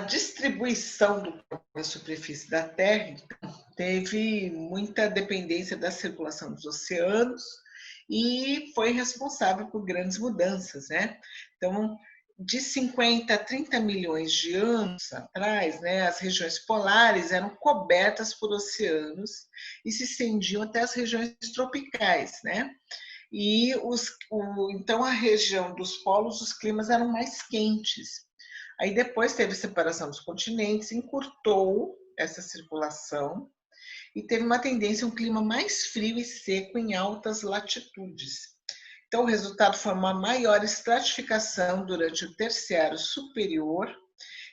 distribuição da superfície da Terra então, teve muita dependência da circulação dos oceanos e foi responsável por grandes mudanças, né? Então, de 50 a 30 milhões de anos atrás, né, as regiões polares eram cobertas por oceanos e se estendiam até as regiões tropicais, né? Então a região dos polos, os climas eram mais quentes. Aí depois teve separação dos continentes, encurtou essa circulação e teve uma tendência a um clima mais frio e seco em altas latitudes. Então, o resultado foi uma maior estratificação durante o terciário superior,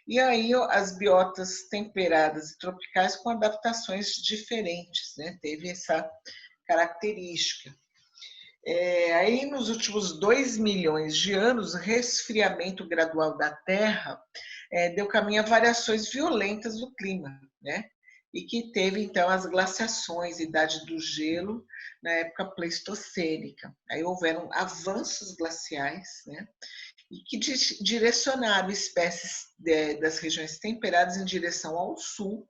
e aí as biotas temperadas e tropicais com adaptações diferentes, né? Teve essa característica. Aí, nos últimos 2 milhões de anos, o resfriamento gradual da Terra deu caminho a variações violentas do clima, né? E que teve, então, as glaciações, idade do gelo, na época pleistocênica. Aí houveram avanços glaciais, né? E que direcionaram espécies das regiões temperadas em direção ao sul,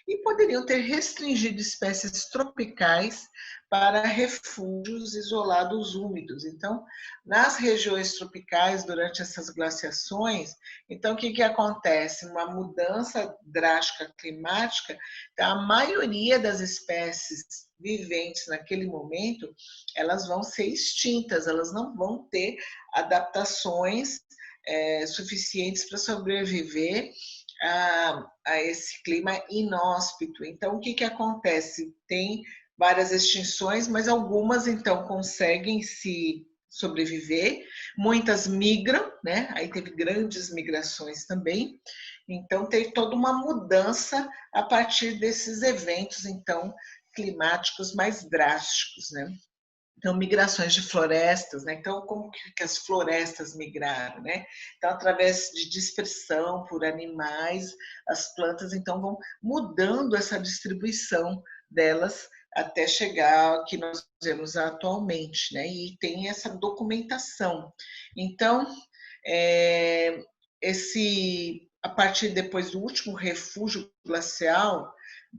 e poderiam ter restringido espécies tropicais para refúgios isolados úmidos. Então, nas regiões tropicais, durante essas glaciações, então o que acontece? Uma mudança drástica climática, então, a maioria das espécies viventes naquele momento, elas vão ser extintas, elas não vão ter adaptações suficientes para sobreviver a esse clima inóspito. Então, o que acontece? Tem várias extinções, mas algumas, então, conseguem se sobreviver, muitas migram, né? Aí teve grandes migrações também. Então, teve toda uma mudança a partir desses eventos, então, climáticos mais drásticos, né? Então, migrações de florestas, né? Então, como que as florestas migraram, né? Então, através de dispersão por animais, as plantas, então, vão mudando essa distribuição delas até chegar ao que nós vemos atualmente, né? E tem essa documentação. Então, a partir depois do último refúgio glacial,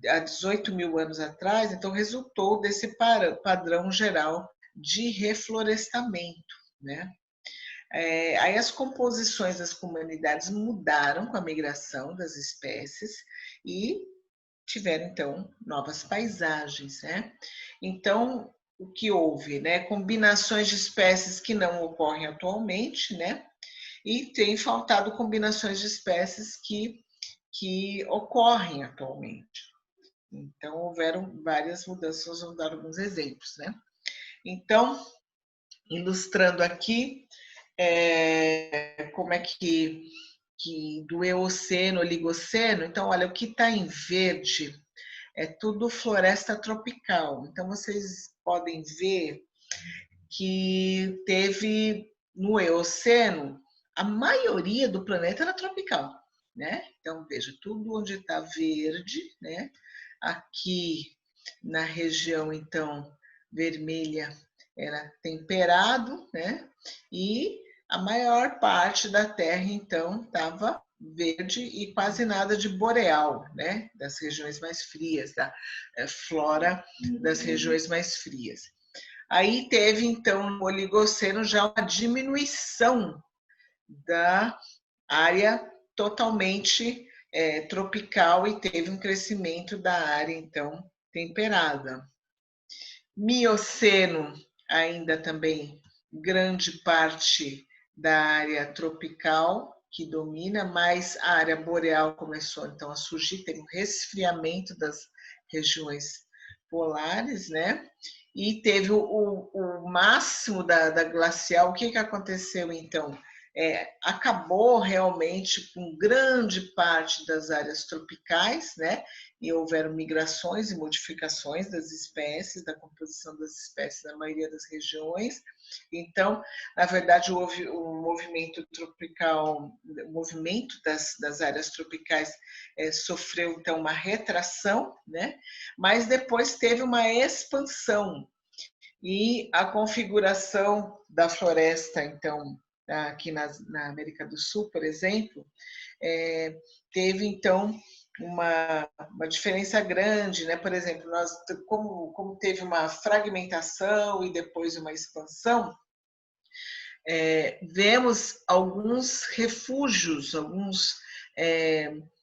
há 18 mil anos atrás, então resultou desse padrão geral de reflorestamento, né? Aí as composições das comunidades mudaram com a migração das espécies e tiveram então novas paisagens, né? Então o que houve, né? Combinações de espécies que não ocorrem atualmente, né? E tem faltado combinações de espécies que ocorrem atualmente. Então houveram várias mudanças, vamos dar alguns exemplos, né? Então, ilustrando aqui como é que do Eoceno, Oligoceno, então olha, o que está em verde é tudo floresta tropical. Então vocês podem ver que teve no Eoceno, a maioria do planeta era tropical, né? Então veja, tudo onde está verde, né? Aqui na região então vermelha era temperado, né? E a maior parte da Terra, então, estava verde e quase nada de boreal, né? Das regiões mais frias, da flora das regiões mais frias. Aí teve, então, no Oligoceno já uma diminuição da área totalmente tropical e teve um crescimento da área, então, temperada. Mioceno, ainda também grande parte da área tropical que domina, mas a área boreal começou então a surgir, teve um resfriamento das regiões polares, né? E teve o máximo da glacial. O que aconteceu então? Acabou realmente com grande parte das áreas tropicais, né? E houveram migrações e modificações das espécies, da composição das espécies na maioria das regiões. Então, na verdade, houve um movimento tropical, o movimento das áreas tropicais sofreu, então, uma retração, né? Mas depois teve uma expansão e a configuração da floresta, então, aqui na América do Sul, por exemplo, teve então uma diferença grande, né? Por exemplo, nós, como teve uma fragmentação e depois uma expansão, vemos alguns refúgios, alguns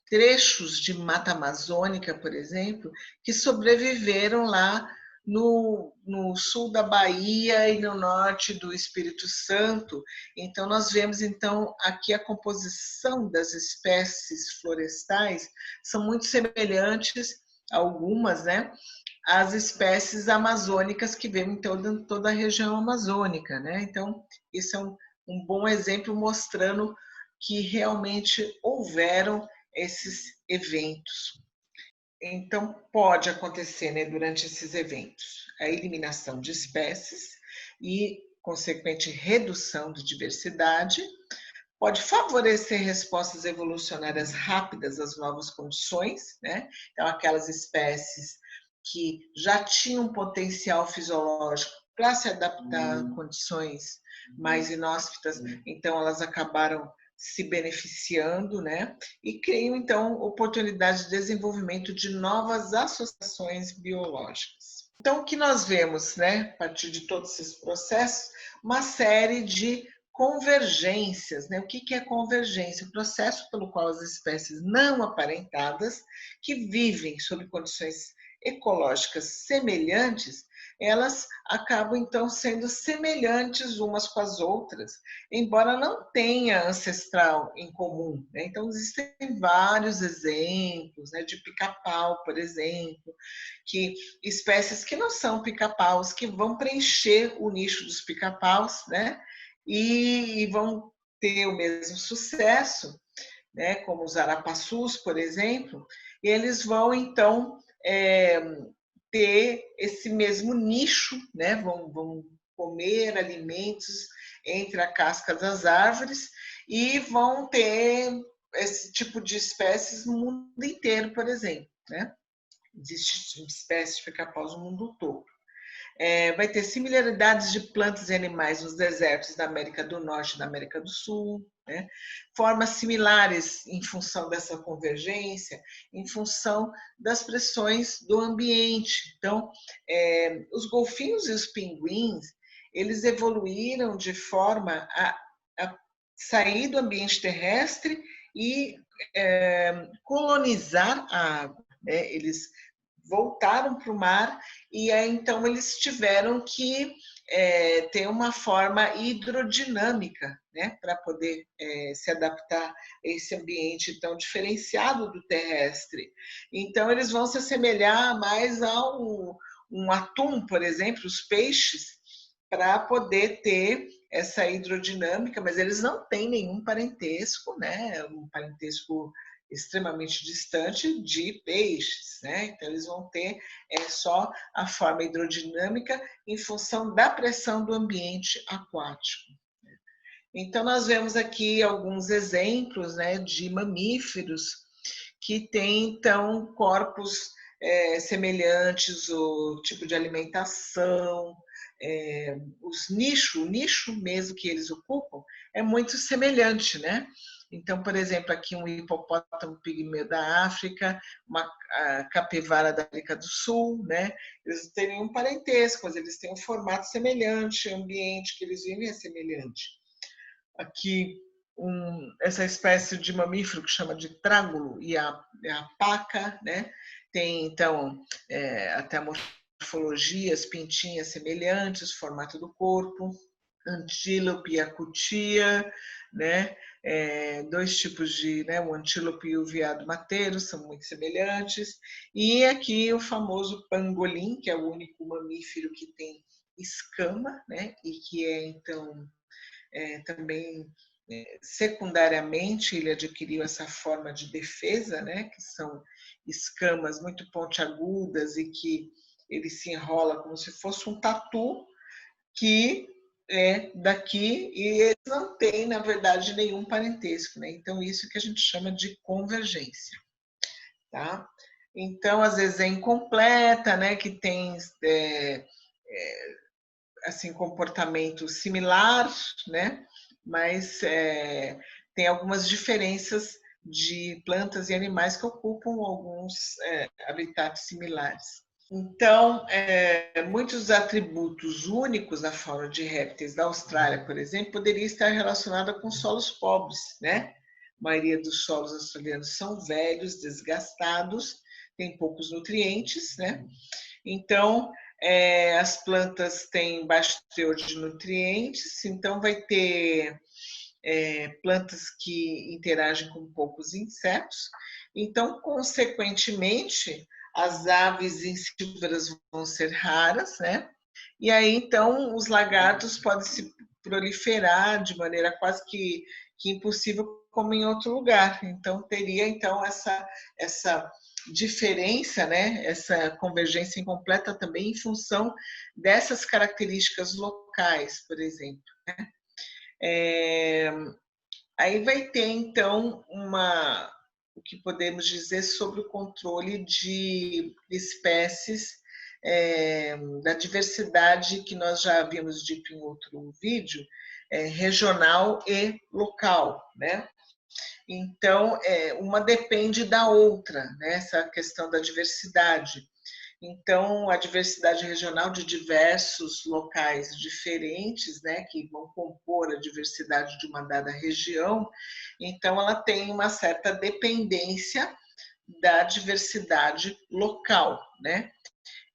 trechos de mata amazônica, por exemplo, que sobreviveram lá no sul da Bahia e no norte do Espírito Santo. Então, nós vemos então aqui a composição das espécies florestais são muito semelhantes, algumas, né, às espécies amazônicas que vemos em toda a região amazônica, né? Então, isso é um bom exemplo mostrando que realmente houveram esses eventos. Então, pode acontecer, né, durante esses eventos, a eliminação de espécies e, consequente, redução de diversidade, pode favorecer respostas evolucionárias rápidas às novas condições, né? Então, aquelas espécies que já tinham potencial fisiológico para se adaptar a condições mais inóspitas, então elas acabaram se beneficiando, né? E criam, então, oportunidades de desenvolvimento de novas associações biológicas. Então, o que nós vemos, né, a partir de todos esses processos, uma série de convergências, né? O que é convergência? O processo pelo qual as espécies não aparentadas, que vivem sob condições ecológicas semelhantes, elas acabam então sendo semelhantes umas com as outras, embora não tenha ancestral em comum, né? Então existem vários exemplos, né, de pica-pau, por exemplo, que espécies que não são pica-paus, que vão preencher o nicho dos pica-paus, né? E vão ter o mesmo sucesso, né, como os arapaçus, por exemplo, e eles vão então ter esse mesmo nicho, né, vão comer alimentos entre a casca das árvores e vão ter esse tipo de espécies no mundo inteiro, por exemplo, né? Existem espécies de pica-paus no mundo todo. Vai ter similaridades de plantas e animais nos desertos da América do Norte e da América do Sul, né? Formas similares em função dessa convergência, em função das pressões do ambiente. Então, os golfinhos e os pinguins, eles evoluíram de forma a sair do ambiente terrestre e colonizar a água, né? Eles voltaram para o mar e aí, então eles tiveram que ter uma forma hidrodinâmica, né, para poder se adaptar a esse ambiente tão diferenciado do terrestre. Então eles vão se assemelhar mais a um atum, por exemplo, os peixes, para poder ter essa hidrodinâmica, mas eles não têm nenhum parentesco, né, um parentesco extremamente distante de peixes, né? Então eles vão ter só a forma hidrodinâmica em função da pressão do ambiente aquático. Então nós vemos aqui alguns exemplos, né, de mamíferos que têm então corpos semelhantes, o tipo de alimentação, o nicho mesmo que eles ocupam é muito semelhante, né? Então, por exemplo, aqui um hipopótamo pigmeu da África, uma capivara da América do Sul, né? Eles não têm nenhum parentesco, mas eles têm um formato semelhante, o ambiente que eles vivem é semelhante. Aqui, essa espécie de mamífero que chama de trágulo e a paca, né? Tem, então, até morfologias, pintinhas semelhantes, formato do corpo, antílope e a cutia, né? Dois tipos de, né? O antílope e o veado mateiro são muito semelhantes. E aqui o famoso pangolim, que é o único mamífero que tem escama, né? E que então também secundariamente ele adquiriu essa forma de defesa, né? Que são escamas muito pontiagudas e que ele se enrola como se fosse um tatu, que daqui, e eles não têm, na verdade, nenhum parentesco, né? Então, isso que a gente chama de convergência, tá? Então, às vezes é incompleta, né? Que tem assim, comportamento similar, né? mas tem algumas diferenças de plantas e animais que ocupam alguns habitats similares. Então, muitos atributos únicos da fauna de répteis da Austrália, por exemplo, poderia estar relacionada com solos pobres, né? A maioria dos solos australianos são velhos, desgastados, tem poucos nutrientes, né? Então, as plantas têm baixo teor de nutrientes, então vai ter plantas que interagem com poucos insetos. Então, consequentemente, as aves insípidas vão ser raras, né? E aí, então, os lagartos podem se proliferar de maneira quase que impossível, como em outro lugar. Então, teria então essa diferença, né? Essa convergência incompleta também em função dessas características locais, por exemplo. Aí vai ter, então, o que podemos dizer sobre o controle de espécies, da diversidade que nós já havíamos dito em outro vídeo, regional e local, né? Então, uma depende da outra, né? Essa questão da diversidade. Então, a diversidade regional de diversos locais diferentes, né, que vão compor a diversidade de uma dada região, então ela tem uma certa dependência da diversidade local, né?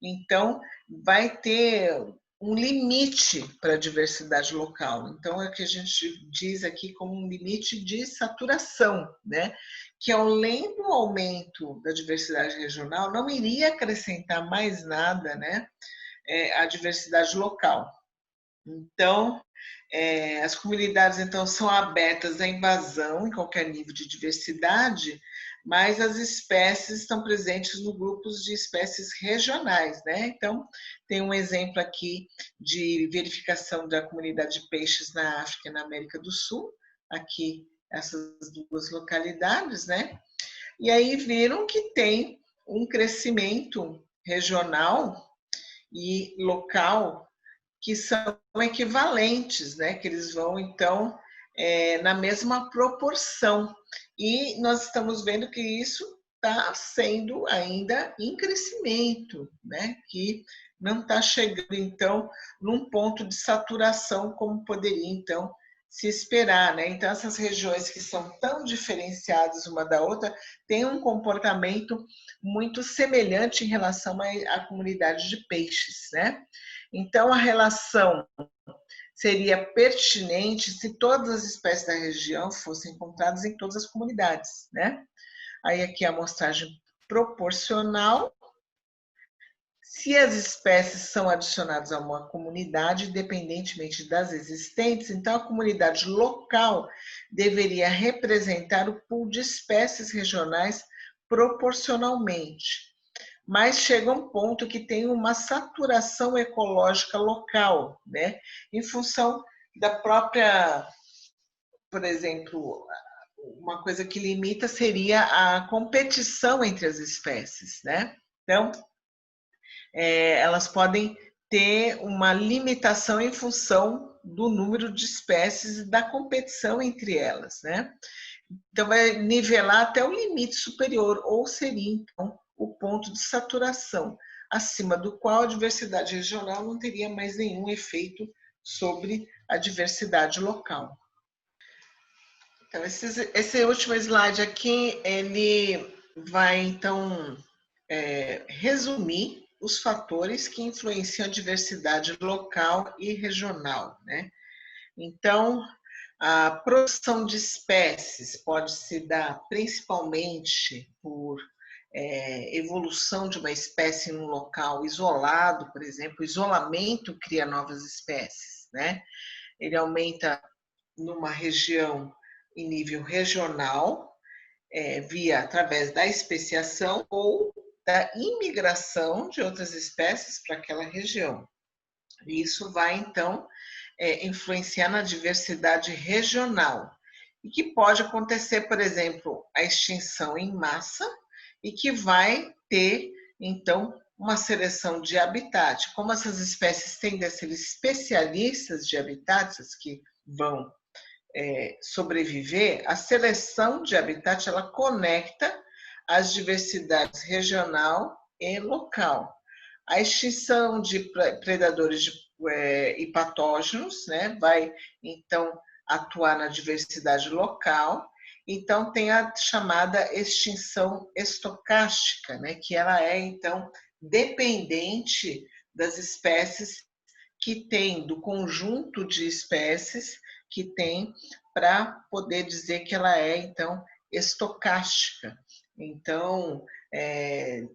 Então, vai ter um limite para a diversidade local. Então, é o que a gente diz aqui como um limite de saturação, né? Que além do aumento da diversidade regional, não iria acrescentar mais nada, né? À diversidade local. Então, as comunidades então são abertas à invasão em qualquer nível de diversidade, mas as espécies estão presentes no grupos de espécies regionais, né? Então, tem um exemplo aqui de verificação da comunidade de peixes na África e na América do Sul, aqui essas duas localidades, né? E aí viram que tem um crescimento regional e local que são equivalentes, né? Que eles vão, então, na mesma proporção. E nós estamos vendo que isso está sendo ainda em crescimento, né? Que não está chegando, então, num ponto de saturação como poderia, então, se esperar, né? Então, essas regiões que são tão diferenciadas uma da outra têm um comportamento muito semelhante em relação à comunidade de peixes, né? Então, a relação seria pertinente se todas as espécies da região fossem encontradas em todas as comunidades, né? Aí aqui a amostragem proporcional. Se as espécies são adicionadas a uma comunidade, independentemente das existentes, então a comunidade local deveria representar o pool de espécies regionais proporcionalmente. Mas chega um ponto que tem uma saturação ecológica local, né? Em função da própria, por exemplo, uma coisa que limita seria a competição entre as espécies, né? Então, elas podem ter uma limitação em função do número de espécies e da competição entre elas, né? Então, vai nivelar até o limite superior, ou seria, então, o ponto de saturação, acima do qual a diversidade regional não teria mais nenhum efeito sobre a diversidade local. Então, esse último slide aqui, ele vai, então, resumir os fatores que influenciam a diversidade local e regional, né? Então, a produção de espécies pode se dar principalmente por evolução de uma espécie em um local isolado, por exemplo. O isolamento cria novas espécies, né? Ele aumenta numa região em nível regional, através da especiação ou da imigração de outras espécies para aquela região. E isso vai, então, influenciar na diversidade regional. E que pode acontecer, por exemplo, a extinção em massa e que vai ter, então, uma seleção de habitat. Como essas espécies tendem a ser especialistas de habitats, que vão sobreviver, a seleção de habitat ela conecta as diversidades regional e local. A extinção de predadores e patógenos, né, vai então atuar na diversidade local. Então tem a chamada extinção estocástica, né, que ela é então dependente das espécies que tem, do conjunto de espécies que tem, para poder dizer que ela é então estocástica. Então,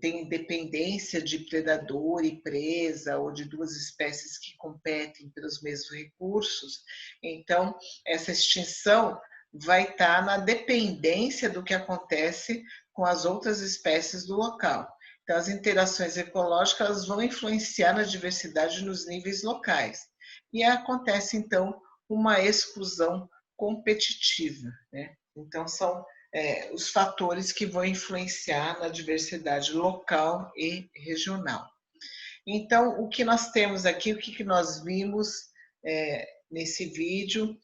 tem dependência de predador e presa, ou de duas espécies que competem pelos mesmos recursos. Então, essa extinção vai estar na dependência do que acontece com as outras espécies do local. Então, as interações ecológicas elas vão influenciar na diversidade nos níveis locais. E acontece, então, uma exclusão competitiva, né? Então, são os fatores que vão influenciar na diversidade local e regional. Então, o que nós temos aqui, o que nós vimos nesse vídeo,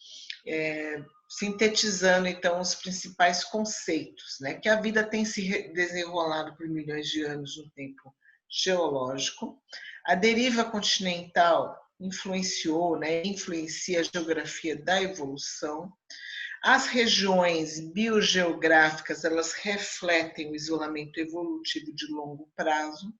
sintetizando então os principais conceitos, né? Que a vida tem se desenrolado por milhões de anos no tempo geológico, a deriva continental influenciou, né? Influencia a geografia da evolução. As regiões biogeográficas, elas refletem o isolamento evolutivo de longo prazo.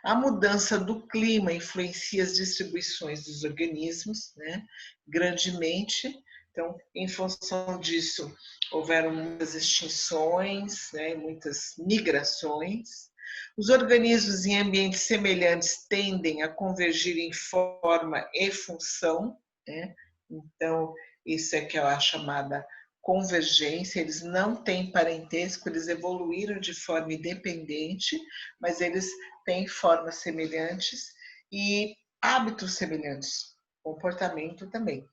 A mudança do clima influencia as distribuições dos organismos, né, grandemente. Então, em função disso, houveram muitas extinções, né, muitas migrações. Os organismos em ambientes semelhantes tendem a convergir em forma e função, né? Então, isso é que é a chamada convergência, eles não têm parentesco, eles evoluíram de forma independente, mas eles têm formas semelhantes e hábitos semelhantes, comportamento também.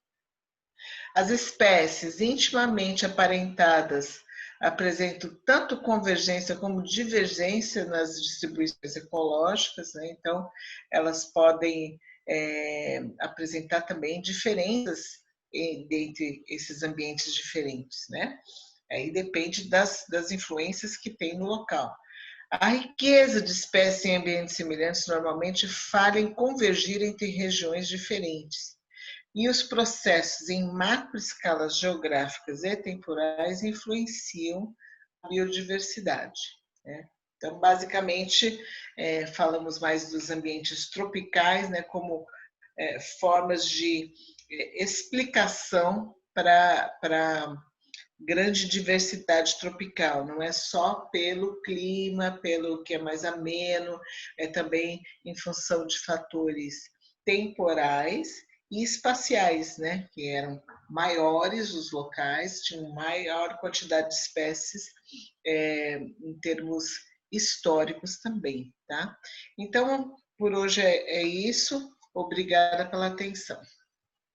As espécies intimamente aparentadas apresentam tanto convergência como divergência nas distribuições ecológicas, né? Então, elas podem apresentar também diferenças entre esses ambientes diferentes, né? Aí depende das influências que tem no local. A riqueza de espécies em ambientes semelhantes normalmente falha em convergir entre regiões diferentes. E os processos em macroescalas geográficas e temporais influenciam a biodiversidade, né? Então, basicamente, falamos mais dos ambientes tropicais, né, como formas de explicação para grande diversidade tropical, não é só pelo clima, pelo que é mais ameno, é também em função de fatores temporais e espaciais, né? Que eram maiores os locais, tinham maior quantidade de espécies em termos históricos também, tá? Então, por hoje é isso. Obrigada pela atenção.